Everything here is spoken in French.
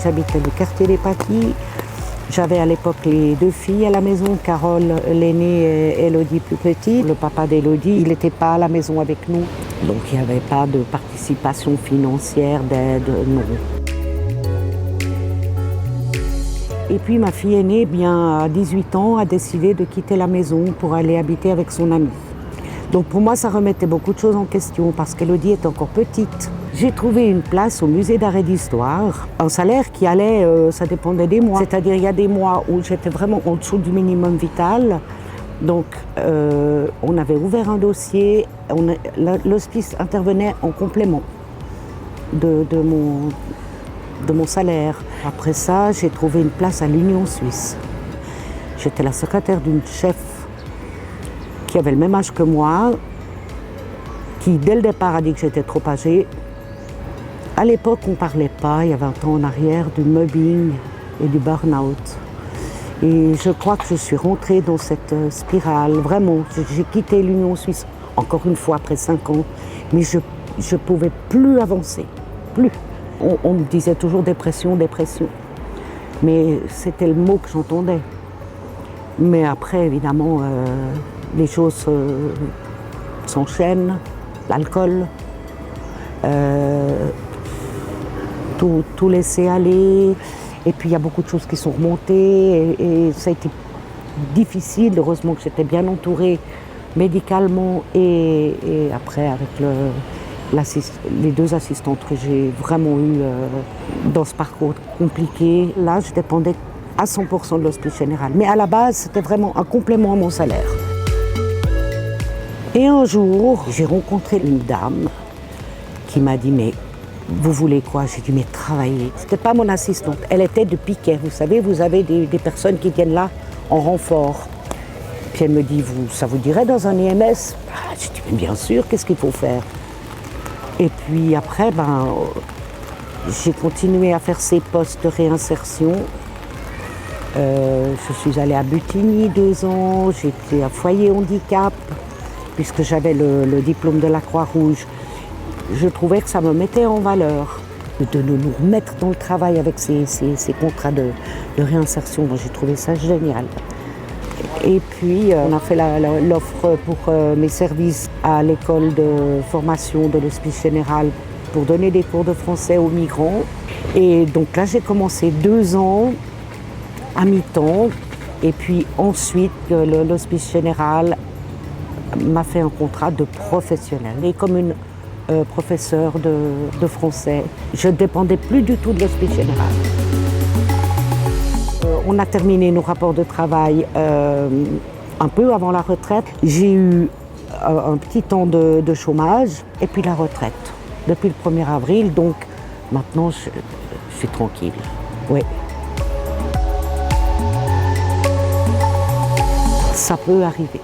J'habitais le quartier des Paquis. J'avais à l'époque les 2 filles à la maison, Carole l'aînée et Élodie plus petite. Le papa d'Élodie, il n'était pas à la maison avec nous. Donc il n'y avait pas de participation financière, d'aide, non. Et puis ma fille aînée, bien à 18 ans, a décidé de quitter la maison pour aller habiter avec son amie. Donc pour moi, ça remettait beaucoup de choses en question parce qu'Élodie est encore petite. J'ai trouvé une place au musée d'art et d'histoire, un salaire qui allait, ça dépendait des mois. C'est-à-dire il y a des mois où j'étais vraiment en dessous du minimum vital. Donc on avait ouvert un dossier, l'hospice intervenait en complément de mon salaire. Après ça, j'ai trouvé une place à l'Union suisse. J'étais la secrétaire d'une chef qui avait le même âge que moi, qui dès le départ a dit que j'étais trop âgée. À l'époque, on ne parlait pas, il y a 20 ans en arrière, du mobbing et du burn-out. Et je crois que je suis rentrée dans cette spirale, vraiment. J'ai quitté l'Union suisse, encore une fois, après 5 ans, mais je ne pouvais plus avancer, plus. On me disait toujours dépression, dépression. Mais c'était le mot que j'entendais. Mais après, évidemment, les choses s'enchaînent, l'alcool, tout laisser aller. Et puis il y a beaucoup de choses qui sont remontées et ça a été difficile. Heureusement que j'étais bien entourée médicalement et après avec les 2 assistantes que j'ai vraiment eues dans ce parcours compliqué. Là, je dépendais à 100% de l'hospice général. Mais à la base, c'était vraiment un complément à mon salaire. Et un jour, j'ai rencontré une dame qui m'a dit « Mais vous voulez quoi ?» J'ai dit « Mais travailler. » C'était pas mon assistante, elle était de piquet. Vous savez, vous avez des personnes qui viennent là en renfort. Puis elle me dit « Ça vous dirait dans un IMS ?» J'ai dit « Bien sûr, qu'est-ce qu'il faut faire ?» Et puis après, j'ai continué à faire ces postes de réinsertion. Je suis allée à Butigny 2 ans, j'étais à foyer handicap, puisque j'avais le diplôme de la Croix-Rouge. Je trouvais que ça me mettait en valeur de nous remettre dans le travail avec ces contrats de réinsertion. Moi, j'ai trouvé ça génial. Et puis, on a fait l'offre pour mes services à l'école de formation de l'Hospice général pour donner des cours de français aux migrants. Et donc là, j'ai commencé 2 ans à mi-temps. Et puis ensuite, l'Hospice général m'a fait un contrat de professionnel. Et comme une professeure de français, je ne dépendais plus du tout de l'Hospice général. On a terminé nos rapports de travail un peu avant la retraite. J'ai eu un petit temps de chômage et puis la retraite depuis le 1er avril. Donc maintenant, je suis tranquille. Oui. Ça peut arriver.